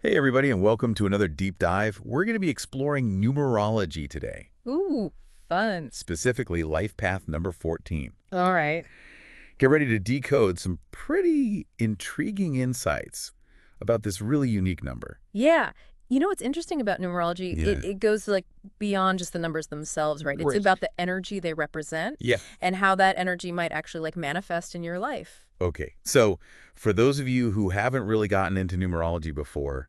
Hey everybody, and welcome to another deep dive. We're going to be exploring numerology today, Ooh, fun. specifically life path number 14. All right. Get ready to decode some pretty intriguing insights about this really unique number. Yeah. You know what's interesting about numerology? Yeah. It goes like beyond just the numbers themselves, right? It's Right. about the energy they represent Yeah. and how that energy might actually like manifest in your life. Okay, so for those of you who haven't really gotten into numerology before,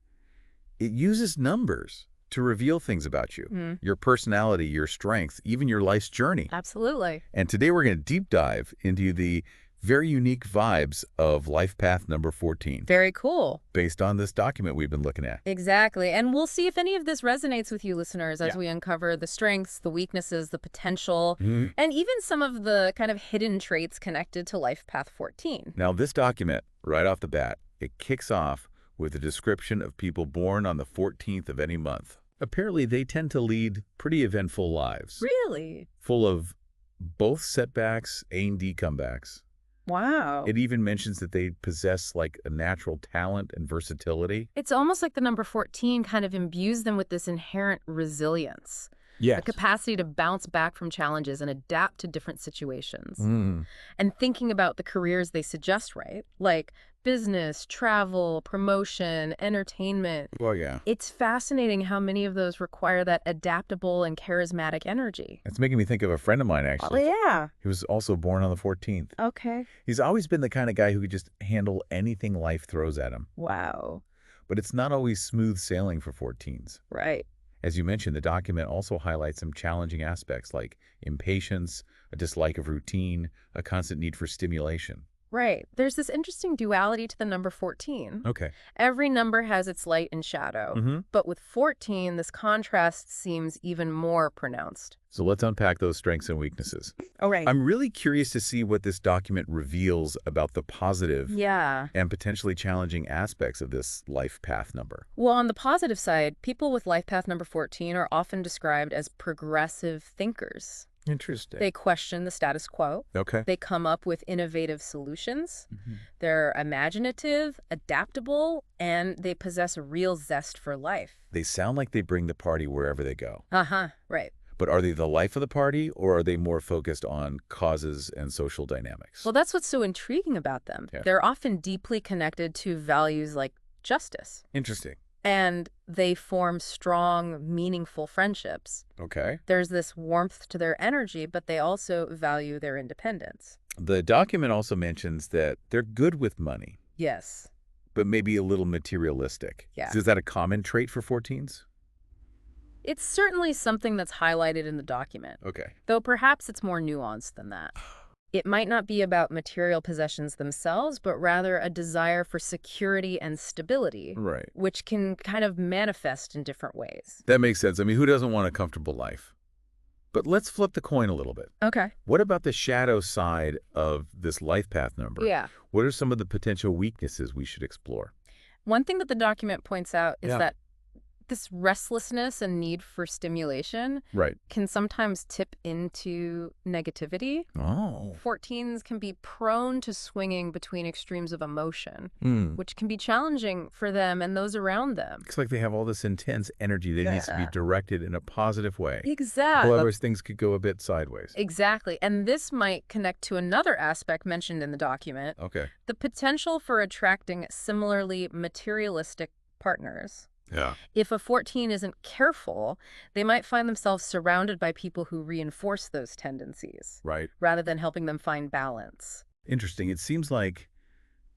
it uses numbers to reveal things about you, Mm, your personality, your strength, even your life's journey. absolutely. And today we're going to deep dive into the very unique vibes of life path number 14 Very cool. based on this document we've been looking at. Exactly. And we'll see if any of this resonates with you listeners as Yeah. we uncover the strengths, the weaknesses, the potential, Mhm. and even some of the kind of hidden traits connected to Life Path 14. Now, this document, right off the bat, it kicks off with a description of people born on the 14th of any month. Apparently, they tend to lead pretty eventful lives, Really? full of both setbacks and comebacks. Wow. It even mentions that they possess like a natural talent and versatility. It's almost like the number 14 kind of imbues them with this inherent resilience, a Yes. capacity to bounce back from challenges and adapt to different situations. Mm. And thinking about the careers they suggest, right? Like business, travel, promotion, entertainment. Well, yeah. It's fascinating how many of those require that adaptable and charismatic energy. It's making me think of a friend of mine, Oh, actually. yeah. He was also born on the 14th. Okay. He's always been the kind of guy who could just handle anything life throws at him. Wow. But it's not always smooth sailing for 14s. Right. As you mentioned, the document also highlights some challenging aspects like impatience, a dislike of routine, a constant need for stimulation. Right. There's this interesting duality to the number 14. Okay. Every number has its light and shadow, Mm-hmm. but with 14, this contrast seems even more pronounced. So let's unpack those strengths and weaknesses. Oh, right. I'm really curious to see what this document reveals about the positive Yeah. and potentially challenging aspects of this life path number. Well, on the positive side, people with life path number 14 are often described as progressive thinkers. Interesting. They question the status quo. Okay. They come up with innovative solutions. Mhm. They're imaginative, adaptable, and they possess a real zest for life. They sound like they bring the party wherever they go. Uh-huh. Right. But are they the life of the party, or are they more focused on causes and social dynamics? Well, that's what's so intriguing about them. Yeah. They're often deeply connected to values like justice. Interesting. And they form strong, meaningful friendships. Okay. There's this warmth to their energy, but they also value their independence. The document also mentions that they're good with money, Yes. but maybe a little materialistic. Yeah. Is that a common trait for 14s? It's certainly something that's highlighted in the document, Okay. though perhaps it's more nuanced than that. It might not be about material possessions themselves, but rather a desire for security and stability, Right. which can kind of manifest in different ways. That makes sense. I mean, who doesn't want a comfortable life? But let's flip the coin a little bit. Okay. What about the shadow side of this life path number? Yeah. What are some of the potential weaknesses we should explore? One thing that the document points out is Yeah. that this restlessness and need for stimulation Right. can sometimes tip into negativity. Oh. 14s can be prone to swinging between extremes of emotion, Hmm. which can be challenging for them and those around them. Looks like they have all this intense energy that needs to be Yeah. directed in a positive way. Exactly. However, things could go a bit sideways. Exactly. And this might connect to another aspect mentioned in the document, Okay. the potential for attracting similarly materialistic partners. Yeah. If a 14 isn't careful, they might find themselves surrounded by people who reinforce those tendencies, Right. rather than helping them find balance. Interesting. It seems like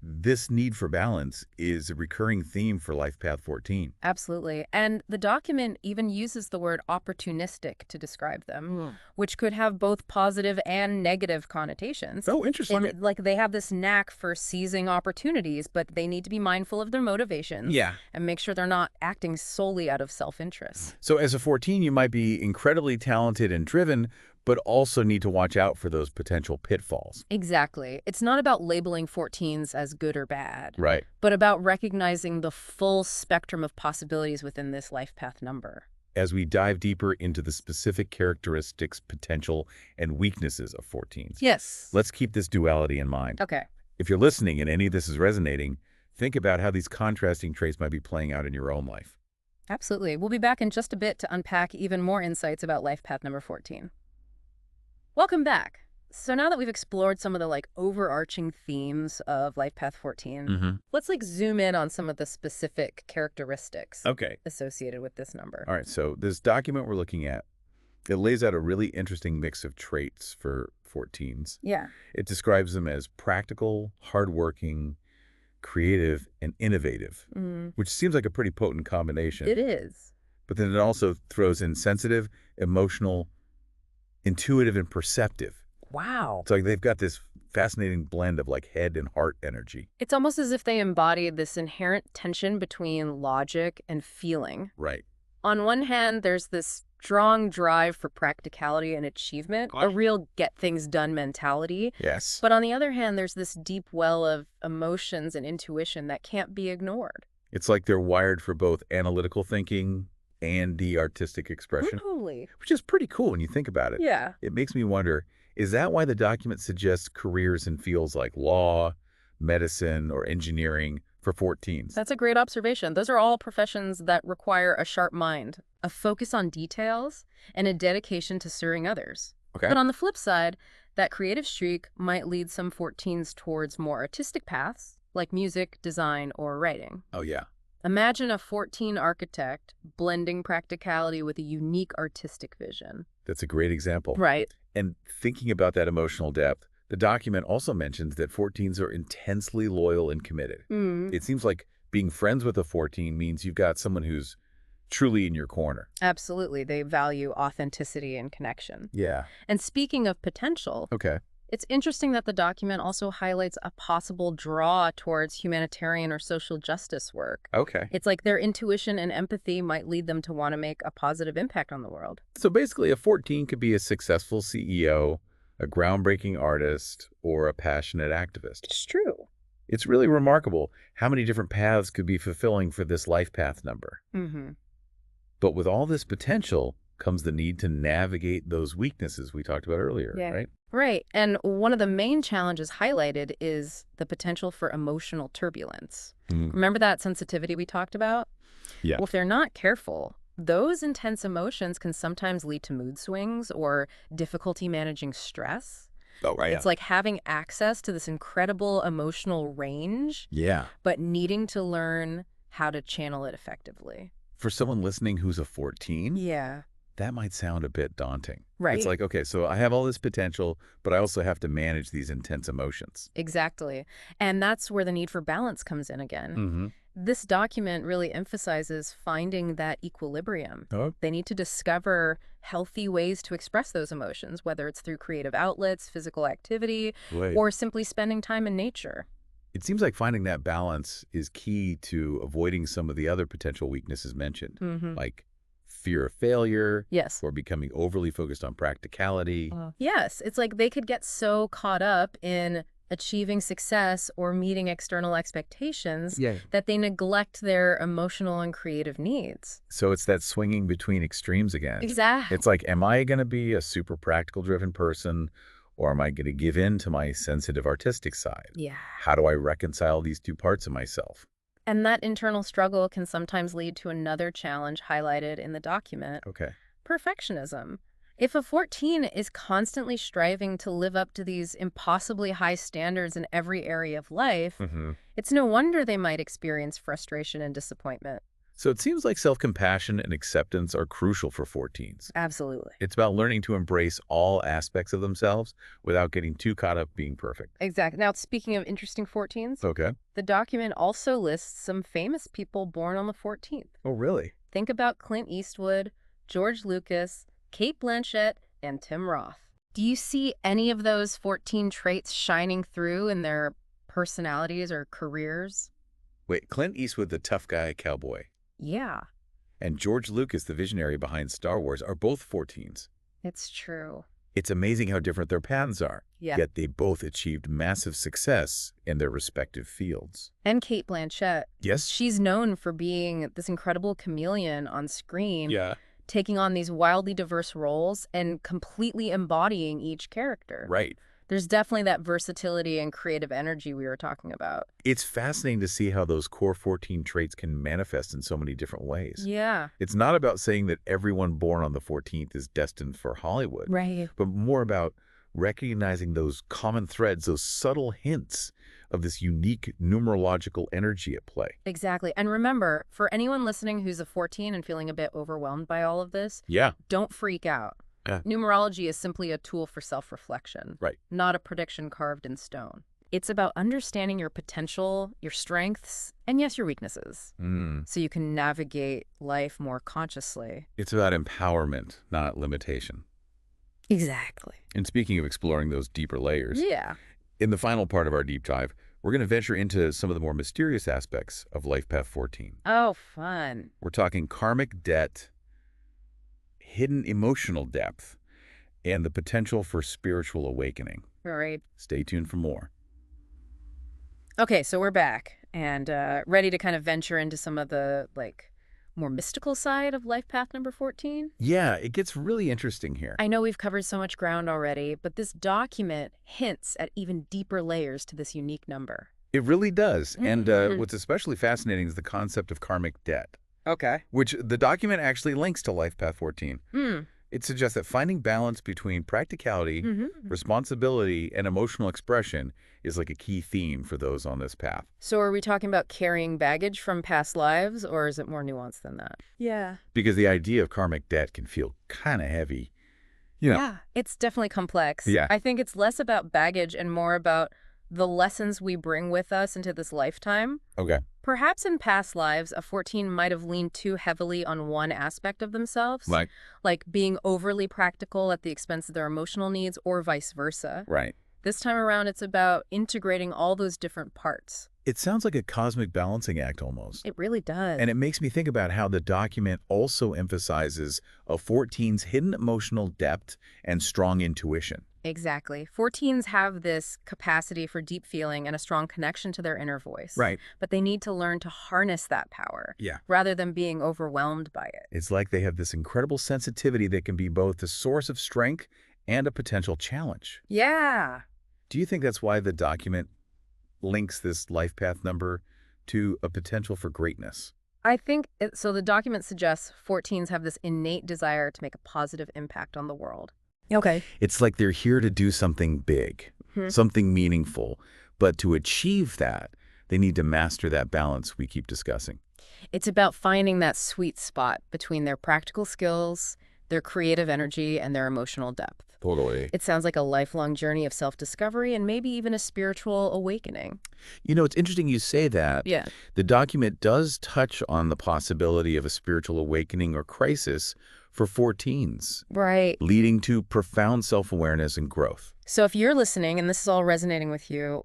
this need for balance is a recurring theme for Life Path 14. Absolutely. And the document even uses the word opportunistic to describe them, which could have both positive and negative connotations. Oh, interesting. And like they have this knack for seizing opportunities, but they need to be mindful of their motivations. Yeah. And make sure they're not acting solely out of self-interest. So as a 14, you might be incredibly talented and driven, but also need to watch out for those potential pitfalls. Exactly. It's not about labeling 14s as good or bad, Right. but about recognizing the full spectrum of possibilities within this life path number. As we dive deeper into the specific characteristics, potential, and weaknesses of 14s, Yes. let's keep this duality in mind. Okay. If you're listening and any of this is resonating, Think about how these contrasting traits might be playing out in your own life. Absolutely. We'll be back in just a bit to unpack even more insights about life path number 14. Welcome back. So now that we've explored some of the overarching themes of life path 14, let's zoom in on some of the specific characteristics Okay. associated with this number. All right, so this document we're looking at, it lays out a really interesting mix of traits for 14s. Yeah. It describes them as practical, hardworking, creative, and innovative, which seems like a pretty potent combination. It is. But then it also throws in sensitive, emotional, intuitive, and perceptive. Wow. It's like they've got this fascinating blend of head and heart energy. It's almost as if they embody this inherent tension between logic and feeling. Right. On one hand, there's this strong drive for practicality and achievement, a real get-things-done mentality. Yes. But on the other hand, there's this deep well of emotions and intuition that can't be ignored. It's like they're wired for both analytical thinking and the artistic expression, Totally. which is pretty cool when you think about it. Yeah. It makes me wonder, is that why the document suggests careers in fields like law, medicine, or engineering for 14s? That's a great observation. Those are all professions that require a sharp mind, a focus on details, and a dedication to serving others. Okay. But on the flip side, that creative streak might lead some 14s towards more artistic paths, like music, design, or writing. Oh, yeah. Imagine a 14 architect blending practicality with a unique artistic vision. That's a great example. Right. And thinking about that emotional depth, the document also mentions that 14s are intensely loyal and committed. It seems like being friends with a 14 means you've got someone who's truly in your corner. Absolutely. They value authenticity and connection. Yeah. And speaking of potential, Okay. it's interesting that the document also highlights a possible draw towards humanitarian or social justice work. Okay. It's like their intuition and empathy might lead them to want to make a positive impact on the world. So basically, a 14 could be a successful CEO, a groundbreaking artist, or a passionate activist. It's true. It's really remarkable how many different paths could be fulfilling for this life path number. But with all this potential comes the need to navigate those weaknesses we talked about earlier, right? Right. And one of the main challenges highlighted is the potential for emotional turbulence. Remember that sensitivity we talked about? Yeah. Well, if they're not careful, those intense emotions can sometimes lead to mood swings or difficulty managing stress. Oh, right. It's like having access to this incredible emotional range, Yeah. but needing to learn how to channel it effectively. For someone listening who's a 14, Yeah. that might sound a bit daunting. Right. It's like, okay, so I have all this potential, but I also have to manage these intense emotions. Exactly. And that's where the need for balance comes in again. This document really emphasizes finding that equilibrium. Oh. They need to discover healthy ways to express those emotions, whether it's through creative outlets, physical activity, Right. or simply spending time in nature. It seems like finding that balance is key to avoiding some of the other potential weaknesses mentioned, like fear of failure, Yes. or becoming overly focused on practicality. Yes. It's like they could get so caught up in achieving success or meeting external expectations that they neglect their emotional and creative needs. So it's that swinging between extremes again. Exactly. It's like, am I going to be a super practical driven person, or am I going to give in to my sensitive artistic side? Yeah. How do I reconcile these two parts of myself? And that internal struggle can sometimes lead to another challenge highlighted in the document: Okay. perfectionism. If a 14 is constantly striving to live up to these impossibly high standards in every area of life, it's no wonder they might experience frustration and disappointment. So it seems like self-compassion and acceptance are crucial for 14s. Absolutely. It's about learning to embrace all aspects of themselves without getting too caught up being perfect. Exactly. Now, speaking of interesting 14s, Okay. the document also lists some famous people born on the 14th. Oh, really? Think about Clint Eastwood, George Lucas, Kate Blanchett, and Tim Roth. Do you see any of those 14 traits shining through in their personalities or careers? Wait, Clint Eastwood, the tough guy cowboy, Yeah, and George Lucas, the visionary behind Star Wars, are both 14s. it's true. It's amazing how different their paths are, Yeah. yet they both achieved massive success in their respective fields. And Kate Blanchett, Yes? she's known for being this incredible chameleon on screen, Yeah. taking on these wildly diverse roles and completely embodying each character. Right. There's definitely that versatility and creative energy we were talking about. It's fascinating to see how those core 14 traits can manifest in so many different ways. Yeah. It's not about saying that everyone born on the 14th is destined for Hollywood, Right. but more about recognizing those common threads, those subtle hints of this unique numerological energy at play. Exactly. And remember, for anyone listening who's a 14 and feeling a bit overwhelmed by all of this, Yeah. don't freak out. Yeah. Numerology is simply a tool for self-reflection, Right. not a prediction carved in stone. It's about understanding your potential, your strengths, and yes, your weaknesses, so you can navigate life more consciously. It's about empowerment, not limitation. Exactly. And speaking of exploring those deeper layers, Yeah. in the final part of our deep dive, we're going to venture into some of the more mysterious aspects of Life Path 14. Oh, fun. We're talking karmic debt, hidden emotional depth, and the potential for spiritual awakening. All right. Stay tuned for more. Okay, so we're back and ready to kind of venture into some of the, more mystical side of life path number 14. Yeah, it gets really interesting here. I know we've covered so much ground already, but this document hints at even deeper layers to this unique number. It really does. And what's especially fascinating is the concept of karmic debt, Okay. which the document actually links to Life Path 14. Hmm. It suggests that finding balance between practicality, responsibility, and emotional expression is like a key theme for those on this path. So are we talking about carrying baggage from past lives, or is it more nuanced than that? Yeah. Because the idea of karmic debt can feel kind of heavy. Yeah, it's definitely complex. Yeah. I think it's less about baggage and more about the lessons we bring with us into this lifetime. Okay. Perhaps in past lives, a 14 might have leaned too heavily on one aspect of themselves, like being overly practical at the expense of their emotional needs, or vice versa. Right. This time around, it's about integrating all those different parts. It sounds like a cosmic balancing act almost. It really does. And it makes me think about how the document also emphasizes a 14's hidden emotional depth and strong intuition. Exactly. 14s have this capacity for deep feeling and a strong connection to their inner voice. Right. But they need to learn to harness that power. Yeah. Rather than being overwhelmed by it. It's like they have this incredible sensitivity that can be both a source of strength and a potential challenge. Yeah. Do you think that's why the document links this life path number to a potential for greatness? I think, so the document suggests 14s have this innate desire to make a positive impact on the world. Okay. It's like they're here to do something big, something meaningful. But to achieve that, they need to master that balance we keep discussing. It's about finding that sweet spot between their practical skills, their creative energy, and their emotional depth. Totally. It sounds like a lifelong journey of self-discovery and maybe even a spiritual awakening. You know, it's interesting you say that. Yeah. The document does touch on the possibility of a spiritual awakening or crisis for 14s, Right. leading to profound self-awareness and growth. So if you're listening and this is all resonating with you,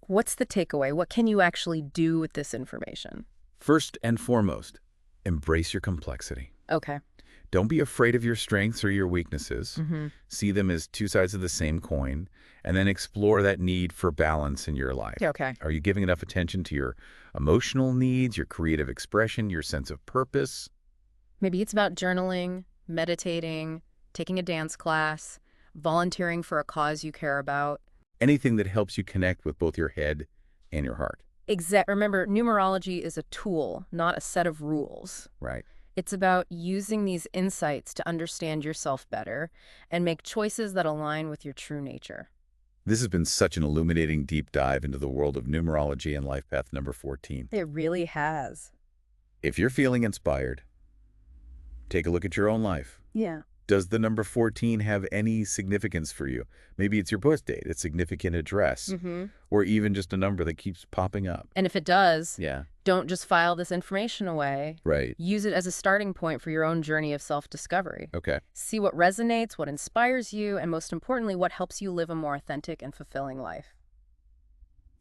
what's the takeaway? What can you actually do with this information? First and foremost, embrace your complexity. Okay. Don't be afraid of your strengths or your weaknesses. See them as two sides of the same coin, and then explore that need for balance in your life. Okay. Are you giving enough attention to your emotional needs, your creative expression, your sense of purpose? Maybe it's about journaling, meditating, taking a dance class, volunteering for a cause you care about. Anything that helps you connect with both your head and your heart. Remember, numerology is a tool, not a set of rules. Right. It's about using these insights to understand yourself better and make choices that align with your true nature. This has been such an illuminating deep dive into the world of numerology and life path number 14. It really has. If you're feeling inspired, take a look at your own life. Yeah. Does the number 14 have any significance for you? Maybe it's your birth date, a significant address, or even just a number that keeps popping up. And if it does, Yeah. don't just file this information away. Right. Use it as a starting point for your own journey of self-discovery. Okay. See what resonates, what inspires you, and most importantly, what helps you live a more authentic and fulfilling life.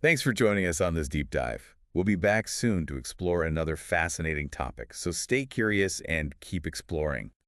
Thanks for joining us on this deep dive. We'll be back soon to explore another fascinating topic, so stay curious and keep exploring.